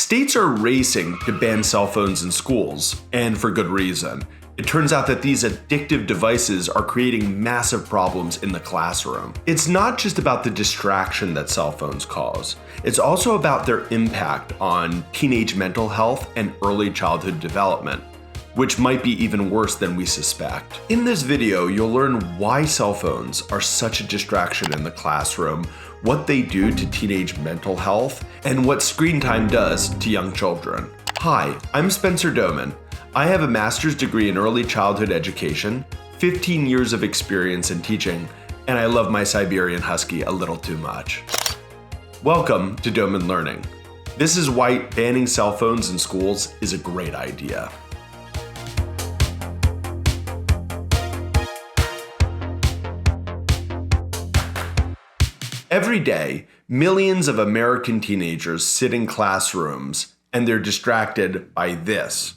States are racing to ban cell phones in schools, and for good reason. It turns out that these addictive devices are creating massive problems in the classroom. It's not just about the distraction that cell phones cause. It's also about their impact on teenage mental health and early childhood development, which might be even worse than we suspect. In this video, you'll learn why cell phones are such a distraction in the classroom, what they do to teenage mental health, and what screen time does to young children. Hi, I'm Spencer Doman. I have a master's degree in early childhood education, 15 years of experience in teaching, and I love my Siberian Husky a little too much. Welcome to Doman Learning. This is why banning cell phones in schools is a great idea. Every day, millions of American teenagers sit in classrooms and they're distracted by this.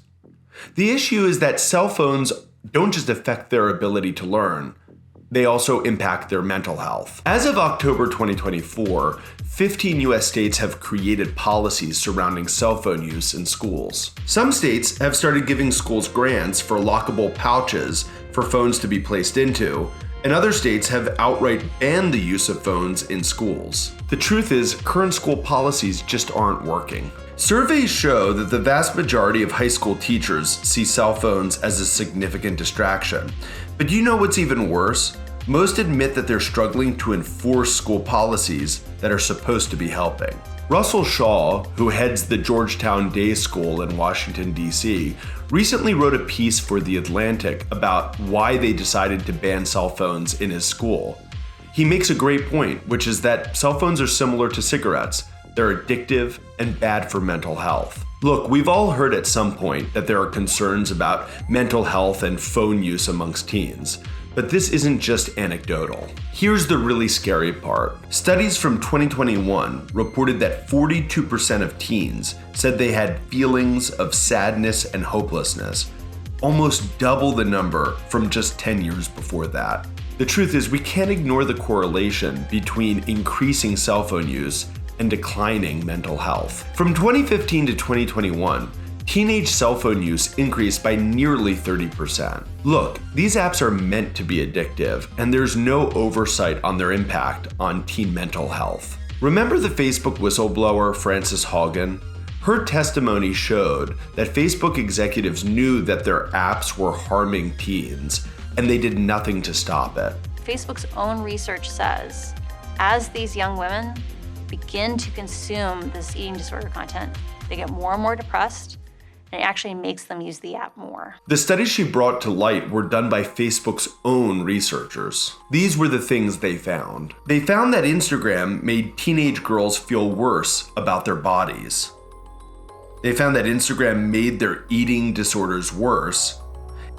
The issue is that cell phones don't just affect their ability to learn, they also impact their mental health. As of October 2024, 15 US states have created policies surrounding cell phone use in schools. Some states have started giving schools grants for lockable pouches for phones to be placed into, and other states have outright banned the use of phones in schools. The truth is, current school policies just aren't working. Surveys show that the vast majority of high school teachers see cell phones as a significant distraction. But you know what's even worse? Most admit that they're struggling to enforce school policies that are supposed to be helping. Russell Shaw, who heads the Georgetown Day School in Washington, D.C., recently wrote a piece for The Atlantic about why they decided to ban cell phones in his school. He makes a great point, which is that cell phones are similar to cigarettes. They're addictive and bad for mental health. Look, we've all heard at some point that there are concerns about mental health and phone use amongst teens. But this isn't just anecdotal. Here's the really scary part. Studies from 2021 reported that 42% of teens said they had feelings of sadness and hopelessness, almost double the number from just 10 years before that. The truth is, we can't ignore the correlation between increasing cell phone use and declining mental health. From 2015 to 2021, teenage cell phone use increased by nearly 30%. Look, these apps are meant to be addictive, and there's no oversight on their impact on teen mental health. Remember the Facebook whistleblower Frances Haugen? Her testimony showed that Facebook executives knew that their apps were harming teens, and they did nothing to stop it. Facebook's own research says, as these young women begin to consume this eating disorder content, they get more and more depressed, and it actually makes them use the app more. The studies she brought to light were done by Facebook's own researchers. These were the things they found. They found that Instagram made teenage girls feel worse about their bodies. They found that Instagram made their eating disorders worse.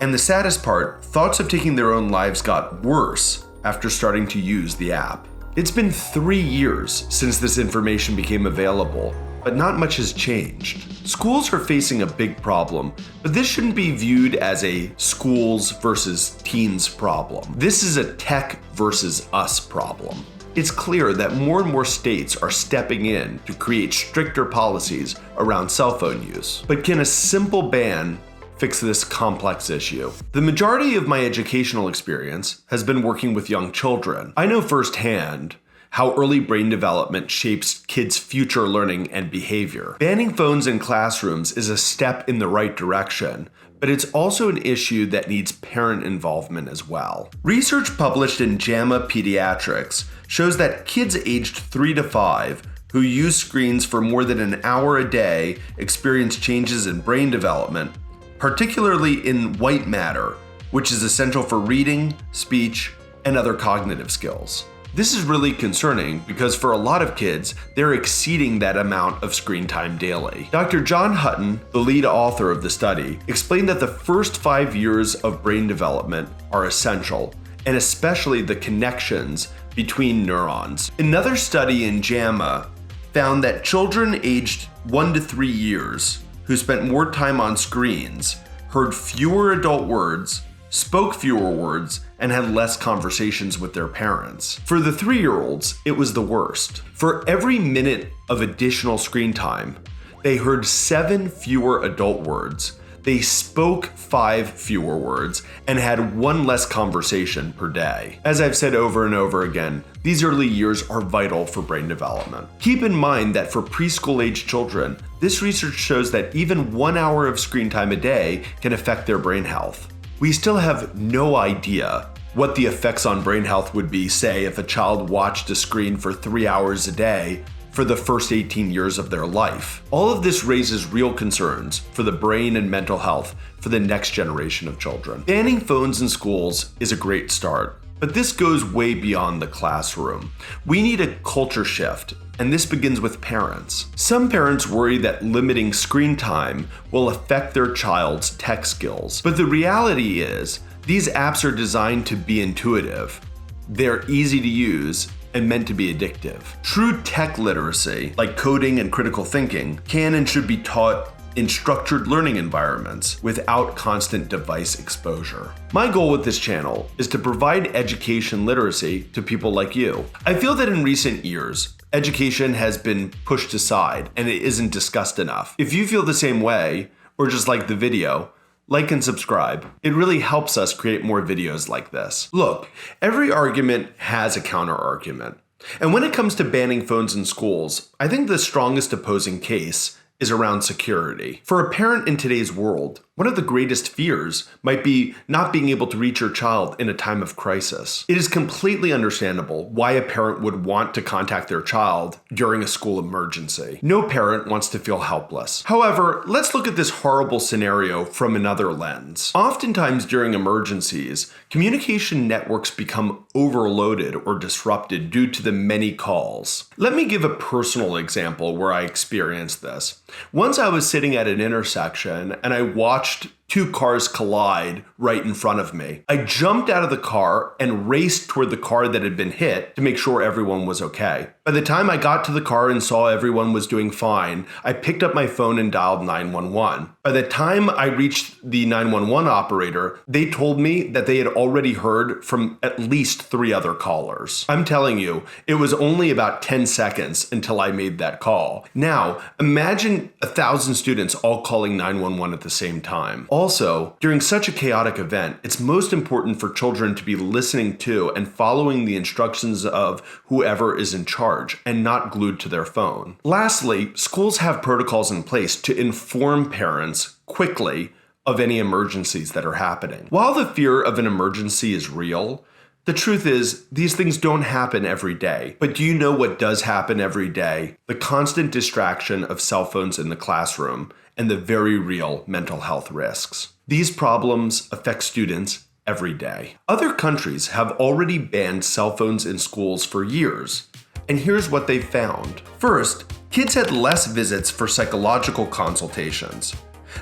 And the saddest part, thoughts of taking their own lives got worse after starting to use the app. It's been 3 years since this information became available, but not much has changed. Schools are facing a big problem, but this shouldn't be viewed as a schools versus teens problem. This is a tech versus us problem. It's clear that more and more states are stepping in to create stricter policies around cell phone use. But can a simple ban fix this complex issue? The majority of my educational experience has been working with young children. I know firsthand how early brain development shapes kids' future learning and behavior. Banning phones in classrooms is a step in the right direction, but it's also an issue that needs parent involvement as well. Research published in JAMA Pediatrics shows that kids aged 3 to 5 who use screens for more than an hour a day experience changes in brain development, particularly in white matter, which is essential for reading, speech, and other cognitive skills. This is really concerning because for a lot of kids, they're exceeding that amount of screen time daily. Dr. John Hutton, the lead author of the study, explained that the first 5 years of brain development are essential, and especially the connections between neurons. Another study in JAMA found that children aged 1 to 3 years who spent more time on screens heard fewer adult words, spoke fewer words, and had less conversations with their parents. For the 3-year-olds, it was the worst. For every minute of additional screen time, They heard 7 fewer adult words. They spoke 5 fewer words and had 1 less conversation per day. As I've said over and over again, these early years are vital for brain development. Keep in mind that for preschool-age children, this research shows that even 1 hour of screen time a day can affect their brain health. We still have no idea what the effects on brain health would be, say, if a child watched a screen for 3 hours a day for the first 18 years of their life. All of this raises real concerns for the brain and mental health for the next generation of children. Banning phones in schools is a great start, but this goes way beyond the classroom. We need a culture shift, and this begins with parents. Some parents worry that limiting screen time will affect their child's tech skills, but the reality is these apps are designed to be intuitive. They're easy to use and meant to be addictive. True tech literacy, like coding and critical thinking, can and should be taught in structured learning environments without constant device exposure. My goal with this channel is to provide education literacy to people like you. I feel that in recent years, education has been pushed aside and it isn't discussed enough. If you feel the same way, or just like the video, like and subscribe. It really helps us create more videos like this. Look, every argument has a counter argument. And when it comes to banning phones in schools, I think the strongest opposing case is around security. For a parent in today's world, one of the greatest fears might be not being able to reach your child in a time of crisis. It is completely understandable why a parent would want to contact their child during a school emergency. No parent wants to feel helpless. However, let's look at this horrible scenario from another lens. Oftentimes during emergencies, communication networks become overloaded or disrupted due to the many calls. Let me give a personal example where I experienced this. Once I was sitting at an intersection and I watched 2 cars collide right in front of me. I jumped out of the car and raced toward the car that had been hit to make sure everyone was okay. By the time I got to the car and saw everyone was doing fine, I picked up my phone and dialed 911. By the time I reached the 911 operator, they told me that they had already heard from at least 3 other callers. I'm telling you, it was only about 10 seconds until I made that call. Now, imagine 1,000 students all calling 911 at the same time. Also, during such a chaotic event, it's most important for children to be listening to and following the instructions of whoever is in charge and not glued to their phone. Lastly, schools have protocols in place to inform parents quickly of any emergencies that are happening. While the fear of an emergency is real, the truth is, these things don't happen every day. But do you know what does happen every day? The constant distraction of cell phones in the classroom and the very real mental health risks. These problems affect students every day. Other countries have already banned cell phones in schools for years, and here's what they've found. First, kids had less visits for psychological consultations.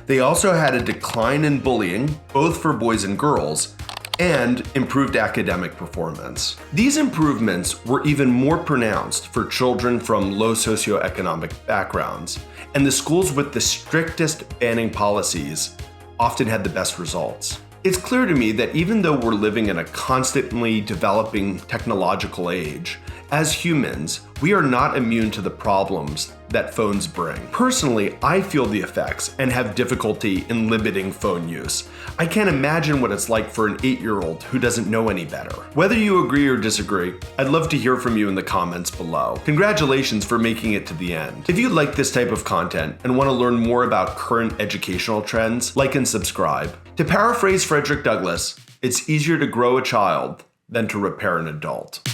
They also had a decline in bullying, both for boys and girls, and improved academic performance. These improvements were even more pronounced for children from low socioeconomic backgrounds, and the schools with the strictest banning policies often had the best results. It's clear to me that even though we're living in a constantly developing technological age, as humans, we are not immune to the problems that phones bring. Personally, I feel the effects and have difficulty in limiting phone use. I can't imagine what it's like for an 8-year-old who doesn't know any better. Whether you agree or disagree, I'd love to hear from you in the comments below. Congratulations for making it to the end. If you like this type of content and want to learn more about current educational trends, like and subscribe. To paraphrase Frederick Douglass, it's easier to grow a child than to repair an adult.